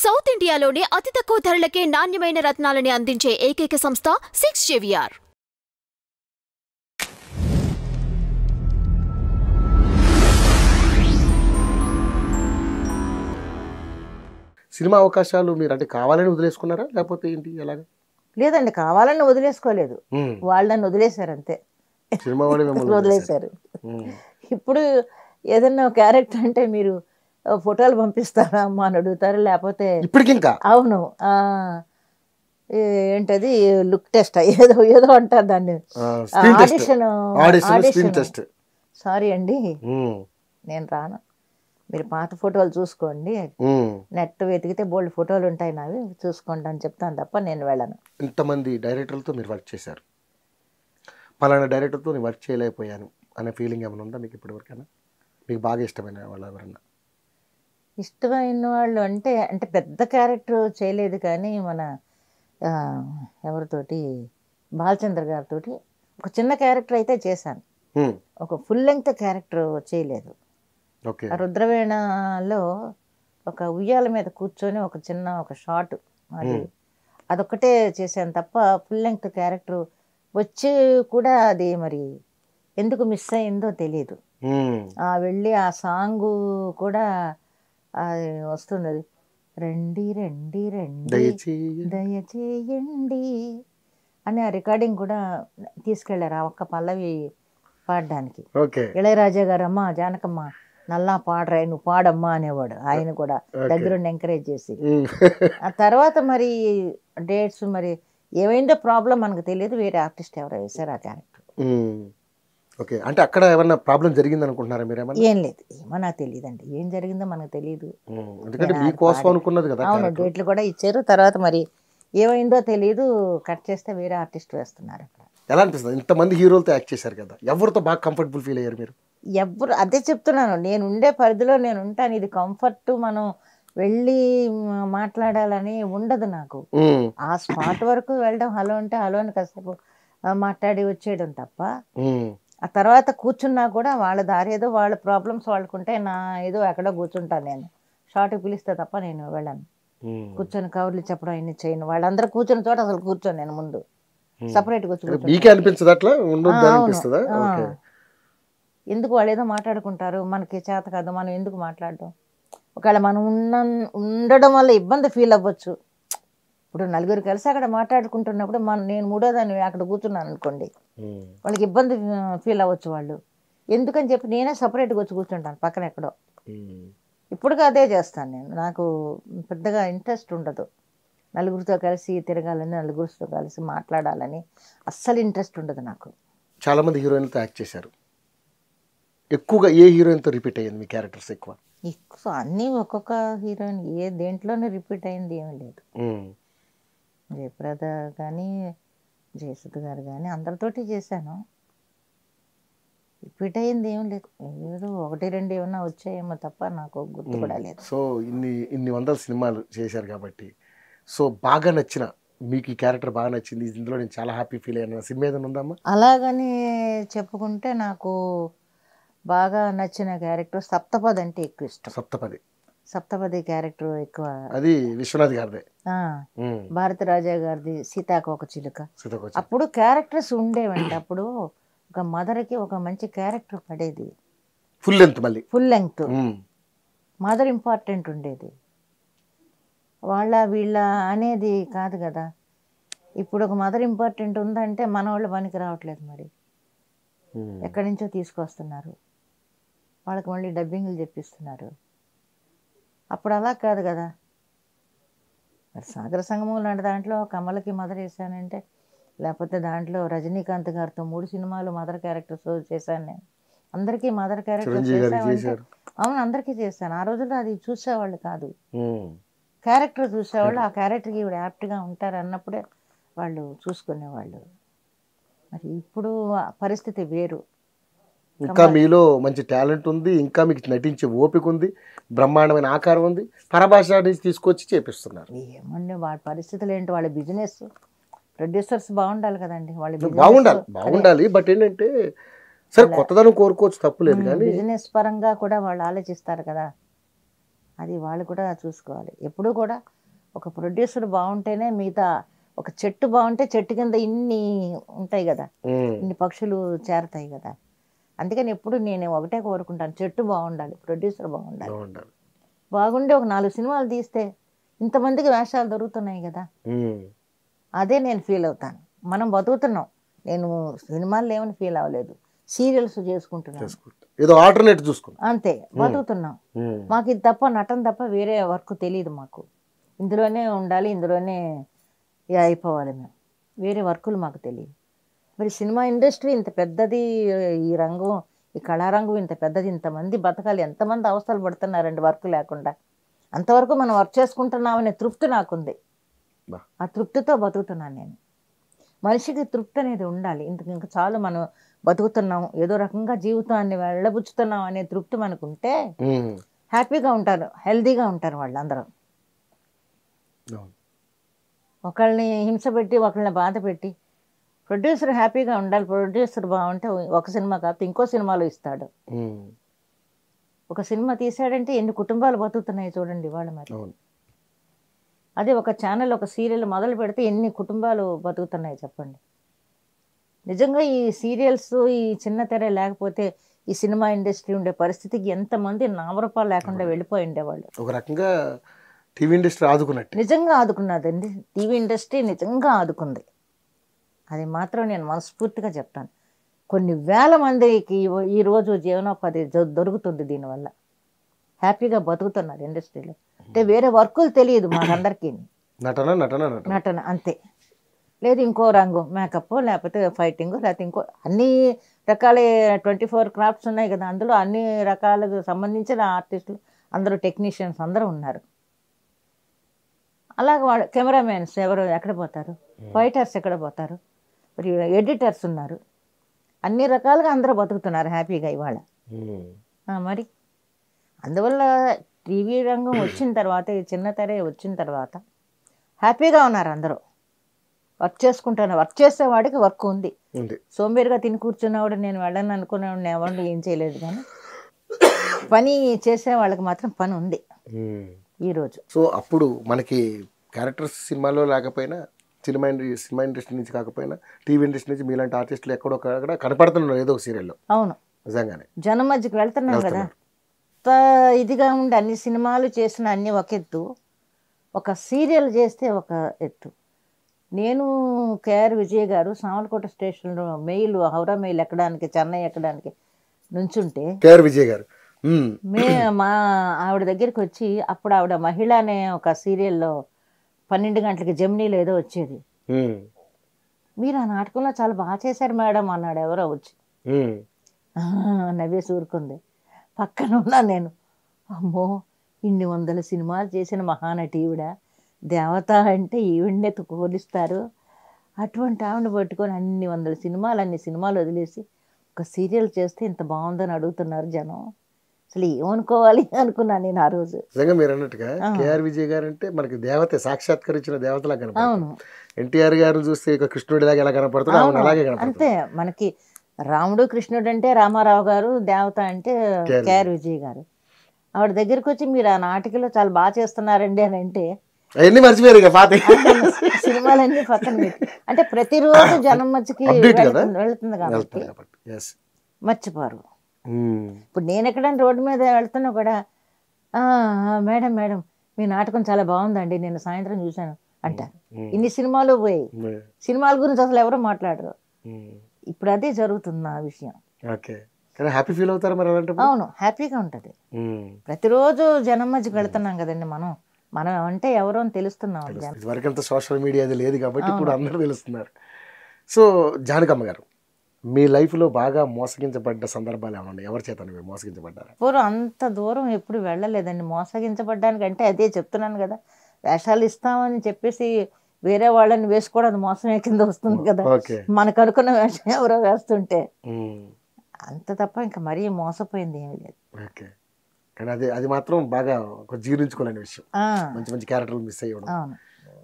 South ఇండియాలోనే అతి తక్కువ ధరలకే నాణ్యమైన రత్నాలని అందించే ఏకైక సంస్థ 6JVR. సినిమా అవకాశాలు మీరు అంటే కావాలని వదిలేసుకున్నారా లేకపోతే ఏంటి ఎలాగా? లేదండి, కావాలని వదిలేసుకోలేదు, వాళ్ళని వదిలేశారు అంతే. సినిమా వాళ్ళు మిమ్మల్ని వదిలేశారు. ఇప్పుడు ఏదన్నా క్యారెక్టర్ అంటే మీరు ఫోటోలు పంపిస్తారా అమ్మా అని అడుగుతారు, లేకపోతే ఇప్పటికి ఇంకా అవును ఏంటది లుక్ టెస్ట్ ఏదో ఏదో అంటారు దాన్ని, ఆడిషన్. సారీ అండి, నేను రాను, మీరు పాత ఫోటోలు చూసుకోండి, నెట్ వెతికితే బోల్డ్ ఫోటోలు ఉంటాయి నావి, చూసుకోండి అని చెప్తాను తప్ప నేను వెళ్ళను. ఇంతమంది డైరెక్టర్లతో మీరు వర్క్ చేశారు, పలానా డైరెక్టర్తో నేను వర్క్ చేయలేకపోయాను అనే ఫీలింగ్ ఏమైనా ఉందా మీకు ఇప్పటివరకైనా? మీకు బాగా ఇష్టమైన వాళ్ళు ఎవరన్నా? ఇష్టమైన వాళ్ళు అంటే అంటే పెద్ద క్యారెక్టర్ చేయలేదు, కానీ మన ఎవరితోటి బాలచంద్ర గారితో ఒక చిన్న క్యారెక్టర్ అయితే చేశాను, ఒక ఫుల్ లెంగ్త్ క్యారెక్టర్ చేయలేదు. రుద్రవీణలో ఒక ఉయ్యాల మీద కూర్చొని ఒక చిన్న ఒక షార్ట్ అదొక్కటే చేశాను తప్ప ఫుల్ లెంగ్త్ క్యారెక్టర్ వచ్చి కూడా అది మరి ఎందుకు మిస్ అయిందో తెలియదు. వెళ్ళి ఆ సాంగ్ కూడా అది వస్తుంది, అది రండి రండి రండి దయచేయండి అని ఆ రికార్డింగ్ కూడా తీసుకెళ్లారు, ఆ ఒక్క పల్లవి పాడడానికి. ఇళయరాజా గారు అమ్మ జానకమ్మ నల్లా పాడరా నువ్వు పాడమ్మా అనేవాడు, ఆయన కూడా దగ్గరుండి ఎంకరేజ్ చేసి. ఆ తర్వాత మరి డేట్స్ మరి ఏమైందో ప్రాబ్లం మనకు తెలియదు, వేరే ఆర్టిస్ట్ ఎవరో వేశారు ఆ క్యారెక్టర్. ఓకే, అంటే అక్కడ ఏమన్నా ప్రాబ్లం జరిగింది అనుకుంటున్నారా మీరు? ఏం లేదు, ఏమో నాకు తెలియదండి, ఏం జరిగిందో మనకు తెలియదు. అవును, డేట్లు కూడా ఇచ్చారు, తర్వాత మరి ఏమైందో తెలియదు, కట్ చేస్తే వేరే ఆర్టిస్ట్ వేస్తున్నారు. అక్కడ ఎలా అనిపిస్తుంది? ఇంతమంది హీరోలతో యాక్ట్ చేశారు కదా, ఎవరితో బాగా కంఫర్టబుల్ ఫీల్ అయ్యారు మీరు? ఎవరు అదే చెప్తున్నాను, నేను ఉండే పరిధిలో నేను ఉంటాను, ఇది కంఫర్ట్ మనం వెళ్ళి మాట్లాడాలని ఉండదు నాకు. ఆ స్పాట్ వరకు వెళ్ళడం, హలో అంటే హలో అని కాసేపు మాట్లాడి వచ్చేయడం తప్ప, ఆ తర్వాత కూర్చున్నా కూడా వాళ్ళ దారి ఏదో, వాళ్ళ ప్రాబ్లమ్స్ వాళ్ళకుంటే, నా ఏదో ఎక్కడో కూర్చుంటాను నేను, షార్ట్కి పిలిస్తే తప్ప నేను వెళ్ళను. కూర్చొని కవర్లు చెప్పడం ఇన్ని చేయను, వాళ్ళందరూ కూర్చున్న చోట అసలు కూర్చొని నేను ముందు సపరేట్గా వచ్చి ఎందుకు వాళ్ళు ఏదో మాట్లాడుకుంటారు, మనకి చేత కాదు, మనం ఎందుకు మాట్లాడడం, ఒకవేళ మనం ఉండడం వల్ల ఇబ్బంది ఫీల్ అవ్వచ్చు. ఇప్పుడు నలుగురు కలిసి అక్కడ మాట్లాడుకుంటున్నప్పుడు నేను మూడోదాన్ని అక్కడ కూర్చున్నాను అనుకోండి, వాళ్ళకి ఇబ్బంది ఫీల్ అవ్వచ్చు వాళ్ళు, ఎందుకని చెప్పి నేనే సపరేట్గా వచ్చి కూర్చుంటాను పక్కన ఎక్కడో. ఇప్పుడు అదే చేస్తాను నేను, నాకు పెద్దగా ఇంట్రెస్ట్ ఉండదు నలుగురితో కలిసి తిరగాలని, నలుగురితో కలిసి మాట్లాడాలని అస్సలు ఇంట్రెస్ట్ ఉండదు నాకు. చాలా మంది హీరోయిన్లతో యాక్ట్ చేశారు, ఎక్కువగా ఏ హీరోయిన్తో రిపీట్ అయ్యింది మీ క్యారెక్టర్స్? ఎక్కువ అన్నీ ఒక్కొక్క హీరోయిన్, ఏ దేంట్లోనే రిపీట్ అయింది ఏమీ లేదు. జయప్రద కానీ జయసుధ గారు కానీ అందరితోటి చేశాను, రిపీట్ అయ్యింది ఏం లేదు, ఏదో ఒకటి రెండు ఏమన్నా వచ్చాయేమో తప్ప నాకు గుర్తు కూడా లేదు. సో ఇన్ని వందల సినిమాలు చేశారు కాబట్టి, సో బాగా నచ్చిన మీకు ఈ క్యారెక్టర్ బాగా నచ్చింది, ఇందులో నేను చాలా హ్యాపీ ఫీల్ అయ్యాను సినిమా ఏదైనా ఉందమ్మా? అలాగని చెప్పుకుంటే నాకు బాగా నచ్చిన క్యారెక్టర్ సప్తపది అంటే ఎక్కువ ఇష్టం. సప్తపది క్యారెక్టర్ ఎక్కువ, అది విశ్వనాథ్ గారిదే, భారతి రాజా గారిది సీతాకోక చిలుక. అప్పుడు క్యారెక్టర్స్ ఉండేవండి, అప్పుడు ఒక మదర్కి ఒక మంచి క్యారెక్టర్ పడేది, ఫుల్ లెంగ్త్ మదర్ ఇంపార్టెంట్ ఉండేది, వాళ్ళ వీళ్ళ అనేది కాదు కదా. ఇప్పుడు ఒక మదర్ ఇంపార్టెంట్ ఉందంటే మన వాళ్ళు పనికి రావట్లేదు, మరి ఎక్కడి నుంచో తీసుకొస్తున్నారు, వాళ్ళకి మళ్ళీ డబ్బింగ్లు చెప్పిస్తున్నారు. అప్పుడు అలా కాదు కదా. మరి సాగర సంగమం లాంటి దాంట్లో కమలకి మదర్ వేసానంటే, లేకపోతే దాంట్లో రజనీకాంత్ గారితో 3 సినిమాలు మదర్ క్యారెక్టర్స్ చేశాను నేను, అందరికీ మదర్ క్యారెక్టర్స్ చేశానంటే అవును అందరికీ చేశాను. ఆ రోజుల్లో అది చూసేవాళ్ళు కాదు, క్యారెక్టర్ చూసేవాళ్ళు, ఆ క్యారెక్టర్కి ఇవి యాప్ట్గా ఉంటారు అన్నప్పుడే వాళ్ళు చూసుకునేవాళ్ళు. మరి ఇప్పుడు పరిస్థితి వేరు. ఇంకా మీలో మంచి టాలెంట్ ఉంది, ఇంకా మీకు నటించే ఓపిక ఉంది, బ్రహ్మాండమైన ఆకారం ఉంది, పరభాష నుంచి తీసుకొచ్చి చేపిస్తున్నారు. ఏమండి వాళ్ళ పరిస్థితులు ఏంటి, వాళ్ళ బిజినెస్, ప్రొడ్యూసర్స్ బాగుండాలి కదండి, వాళ్ళు బాగుండాలి. బట్ ఏంటంటే సరే కొత్తదనం కోరుకోవచ్చు, తప్పులేదు, కానీ బిజినెస్ పరంగా కూడా వాళ్ళు ఆలోచిస్తారు కదా. అది వాళ్ళు కూడా చూసుకోవాలి. ఎప్పుడూ కూడా ఒక ప్రొడ్యూసర్ బాగుంటేనే మిగతా, ఒక చెట్టు బాగుంటే చెట్టు కింద ఇన్ని ఉంటాయి కదా, ఇన్ని పక్షులు చేరతాయి కదా. అందుకని ఎప్పుడు నేను ఒకటే కోరుకుంటాను, చెట్టు బాగుండాలి, ప్రొడ్యూసర్ బాగుండాలి. బాగుండి ఒక 4 సినిమాలు తీస్తే ఇంతమందికి వేషాలు దొరుకుతున్నాయి కదా, అదే నేను ఫీల్ అవుతాను. మనం బతుకుతున్నాం, నేను సినిమాలు ఏమని ఫీల్ అవ్వలేదు, సీరియల్స్ చేసుకుంటున్నాను, ఏదో ఆల్టర్నేట్ చూసుకున్నాం అంతే, బతుకుతున్నాం. మాకు ఇది తప్ప, నటన తప్ప వేరే వర్క్ తెలియదు మాకు. ఇందులోనే ఉండాలి, ఇందులోనే అయిపోవాలి మేము, వేరే వర్కులు మాకు తెలియదు. మరి సినిమా ఇండస్ట్రీ ఇంత పెద్దది, ఈ రంగం, ఈ కళారంగం ఇంత పెద్దది, ఇంతమంది బతకాలి, ఎంతమంది అవస్థలు పడుతున్నారండి వర్క్ లేకుండా. అంతవరకు మనం వర్క్ చేసుకుంటున్నామనే తృప్తి నాకుంది, ఆ తృప్తితో బతుకుతున్నాను నేను. మనిషికి తృప్తి అనేది ఉండాలి. ఇంకా చాలు, మనం బతుకుతున్నాం, ఏదో రకంగా జీవితాన్ని వెళ్ళబుచ్చుతున్నాం అనే తృప్తి మనకు ఉంటే హ్యాపీగా ఉంటారు, హెల్దీగా ఉంటారు వాళ్ళందరూ. ఒకళ్ళని హింస పెట్టి, ఒకళ్ళని బాధ పెట్టి, ప్రొడ్యూసర్ హ్యాపీగా ఉండాలి. ప్రొడ్యూసర్ బాగుంటే ఒక సినిమా కాకపోతే ఇంకో సినిమాలో ఇస్తాడు. ఒక సినిమా తీసాడంటే ఎన్ని కుటుంబాలు బతుకుతున్నాయి చూడండి ఇవాళ. మరి అదే ఒక ఛానల్, ఒక సీరియల్ మొదలు పెడితే ఎన్ని కుటుంబాలు బతుకుతున్నాయి చెప్పండి. నిజంగా ఈ సీరియల్స్, ఈ చిన్న తెర లేకపోతే ఈ సినిమా ఇండస్ట్రీ ఉండే పరిస్థితికి ఎంతమంది నామరూపాలు లేకుండా వెళ్ళిపోయి ఉండేవాళ్ళు. ఒక రకంగా టీవీ ఇండస్ట్రీ ఆదుకున్నట్టు, నిజంగా ఆదుకున్నదండి. టీవీ ఇండస్ట్రీ నిజంగా ఆదుకుంది, అది మాత్రం నేను మనస్ఫూర్తిగా చెప్తాను. కొన్ని వేల మందికి ఈరోజు జీవనోపాధి దొరుకుతుంది దీనివల్ల, హ్యాపీగా బతుకుతున్నారు ఇండస్ట్రీలో. అంటే వేరే వర్కులు తెలియదు మాకందరికీ, నటన అంతే. లేదు ఇంకో రంగం, మేకప్, లేకపోతే ఫైటింగ్, లేకపోతే ఇంకో అన్ని రకాల 24 క్రాఫ్ట్స్ ఉన్నాయి కదా, అందులో అన్ని రకాలకు సంబంధించిన ఆర్టిస్టులు అందరూ, టెక్నీషియన్స్ అందరూ ఉన్నారు. అలాగే వాళ్ళు కెమెరామెన్స్ ఎవరు ఎక్కడ పోతారు, ఫైటర్స్ ఎక్కడ పోతారు, మరి ఎడిటర్స్ ఉన్నారు, అన్ని రకాలుగా అందరూ బతుకుతున్నారు హ్యాపీగా ఇవాళ. మరి అందువల్ల టీవీ రంగం వచ్చిన తర్వాత, ఈ చిన్న తెర వచ్చిన తర్వాత హ్యాపీగా ఉన్నారు అందరూ. వర్క్ చేసుకుంటాను, వర్క్ చేసేవాడికి వర్క్ ఉంది. సోంబేరుగా తిని కూర్చున్నవాడు, నేను వెళ్ళను అనుకునేవాడిని, ఎవరిని ఏం చేయలేదు, కానీ పని చేసే వాళ్ళకి మాత్రం పని ఉంది ఈరోజు. సో అప్పుడు మనకి క్యారెక్టర్స్ సినిమాలో లేకపోయినా, సినిమా ఇండస్ట్రీ నుంచి కాకపోయినా టీవీ ఇండస్ట్రీ నుంచి మీలాంటి ఆర్టిస్టులు ఎక్కడొక్కడ కనపడుతున్నారు ఏదో ఒక సీరియల్లో. అవును, నిజంగానే జనం మధ్యకి వెళ్తున్నాం కదా. ఇదిగా ఉండి అన్ని సినిమాలు చేసిన అన్ని ఒక ఎత్తు, ఒక సీరియల్ చేస్తే ఒక ఎత్తు. నేను కేఆర్ విజయ్ గారు సామర్లకోట స్టేషన్లో మెయిల్, హౌరా మెయిల్ ఎక్కడానికి, చెన్నై ఎక్కడానికి నుంచుంటే, కేఆర్ విజయ్ గారు మా ఆవిడ దగ్గరికి వచ్చి, అప్పుడు ఆవిడ మహిళ అనే ఒక సీరియల్లో 12 గంటలకి జెమినీలో ఏదో వచ్చేది, మీరు ఆ నాటకంలో చాలా బాగా చేశారు మేడం అన్నాడు ఎవరో వచ్చి. నవ్వేసి ఊరుకుంది. పక్కన ఉన్నా నేను, అమ్మో ఇన్ని 100 సినిమాలు చేసిన మహానటి ఈవిడ, దేవత అంటే ఈవిడనే పోలిస్తారు, అటువంటి ఆవిడ పట్టుకొని అన్ని 100 సినిమాలు వదిలేసి ఒక సీరియల్ చేస్తే ఇంత బాగుందని అడుగుతున్నారు జనం, అసలు ఏమనుకోవాలి అనుకున్నాను నేను ఆ రోజు. నిజంగా మీరు అన్నట్టుగా కేఆర్ విజయ్ గారు అంటే మనకి దేవత, సాక్షాత్కరించిన దేవతలా కనపడతారు. అవును, ఎన్టీఆర్ గారు చూస్తే ఇక కృష్ణుడిలాగా ఎలా కనపడుతున్నాడు అలాగే కనపడతారు. అంతే, మనకి రాముడు కృష్ణుడు అంటే రామారావు గారు, దేవత అంటే కేఆర్ విజయ్ గారు. ఆవిడ దగ్గరికి వచ్చి మీరు ఆ నాటికలో చాలా బాగా చేస్తున్నారండి అని అంటే అవన్నీ మర్చిపోయారు ఇక, పాత సినిమాలన్నీ పక్కన పెట్టి, అంటే ప్రతిరోజు జనం మధ్యకి వెళ్తుంది కాబట్టి మర్చిపోరు. ఇప్పుడు నేను ఎక్కడైనా రోడ్డు మీద వెళ్తున్నా కూడా, మేడం మేడం మీ నాటకం చాలా బాగుందండి, నేను సాయంత్రం చూశాను అంటారు. ఇన్ని సినిమాలు పోయాయి, సినిమాల గురించి అసలు ఎవరు మాట్లాడరు. ఇప్పుడు అదే జరుగుతుంది ఆ విషయం. హ్యాపీ ఫీల్ అవుతారు మరి అలాంటి? అవును, హ్యాపీగా ఉంటుంది. ప్రతిరోజు జనం మధ్యకి వెళ్తున్నాం కదండి మనం అంటే ఎవరో తెలుస్తున్నాం. ఇదివరకంత సోషల్ మీడియా అది లేదు కాబట్టి ఇప్పుడు అందరూ తెలుస్తున్నారు. సో జానకమ్మ గారు, మీ లైఫ్లో బాగా మోసగించబడ్డ సందర్భాలు ఏమన్నా, ఎవరి చేత మోసగించబడ్డారా? అంత దూరం ఎప్పుడు వెళ్ళలేదండి మోసగించబడ్డానికి. అంటే అదే చెప్తున్నాను కదా, వేషాలు ఇస్తామని చెప్పేసి వేరే వాళ్ళని వేసుకోవడం అది మోసమే కింద వస్తుంది కదా. మనకు అనుకున్న వేషం ఎవరో వేస్తుంటే అంత తప్ప ఇంకా మరీ మోసపోయింది ఏమీ లేదు. ఓకే, కానీ అది మాత్రం బాగా జీర్ణించుకోలేని విషయం. మంచి మంచి క్యారెక్టర్లు మిస్ అయ్యడం,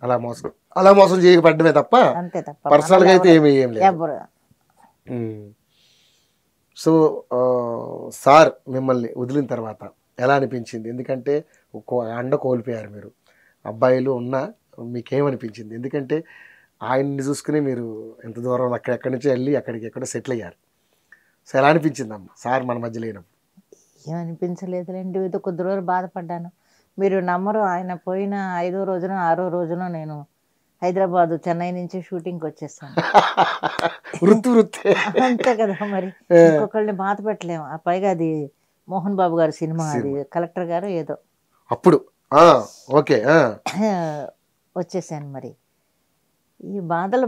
అలా మోసం చేయబడ్డమే తప్ప అంతే తప్ప పర్సనల్గా అయితే ఏం లేదు. సో సార్ మిమ్మల్ని వదిలిన తర్వాత ఎలా అనిపించింది? ఎందుకంటే అండ కోల్పోయారు మీరు, అబ్బాయిలు ఉన్నా మీకేమనిపించింది? ఎందుకంటే ఆయన్ని చూసుకుని మీరు ఎంత దూరం ఎక్కడి నుంచో వెళ్ళి అక్కడికి ఎక్కడో సెటిల్ అయ్యారు. సో ఎలా అనిపించిందమ్మ సార్ మన మధ్య లేనప్పుడు? ఏమనిపించలేదులేండి, ఏదో కొద్ది రోజులు బాధపడ్డాను. మీరు నమ్మరు, ఆయన పోయిన 5వ రోజున 6వ రోజున నేను హైదరాబాదు చెన్నై నుంచి షూటింగ్కి వచ్చేసాను. వృత్తి అంతే కదా మరి, ఇంకొకళ్ళని బాధ పెట్టలేము. ఆ పైగా అది మోహన్ బాబు గారి సినిమా, అది కలెక్టర్ గారు ఏదో అప్పుడు. ఓకే, వచ్చేసాను. మరి ఈ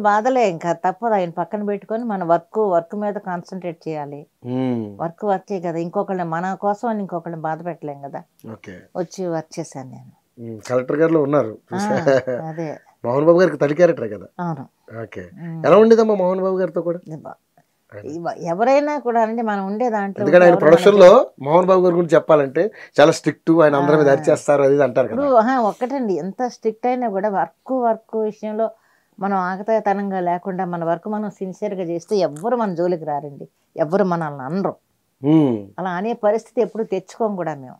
బాధలే, ఇంకా తప్పదు. ఆయన పక్కన పెట్టుకొని మన వర్క్ మీద కాన్సన్ట్రేట్ చేయాలి. వర్కే కదా, ఇంకొకళ్ళని మన కోసం అని ఇంకొకళ్ళని బాధ పెట్టలేం కదా. వచ్చి వర్క్ చేశాను నేను. కలెక్టర్ గారిలో ఉన్నారు. అదే మోహన్ బాబు గారికి తల్లి క్యారెక్టర్ కదా. అవును. ఓకే, ఎలా ఉండేదమ్మా మోహన్ బాబు గారితో కూడా? ఎవరైనా కూడా అంటే మనం ఉండే దాంట్లో, ఎందుకంటే ఆయన ప్రొడక్షన్ లో మోహన్ బాబు గారి గురించి చెప్పాలంటే చాలా స్ట్రిక్ట్, ఆయన అందరి మీద అరిచేస్తారు అది అంటారు కదా. ఒక్కటండి, ఎంత స్ట్రిక్ట్ అయినా కూడా వర్క్ విషయంలో మనం ఆగతాయితనంగా లేకుండా మన వర్క్ మనం సిన్సియర్గా చేస్తే ఎవ్వరు మన జోలికి రారండి, ఎవ్వరు మనల్ని అనరు. అలా అనే పరిస్థితి ఎప్పుడు తెచ్చుకోం కూడా మేము.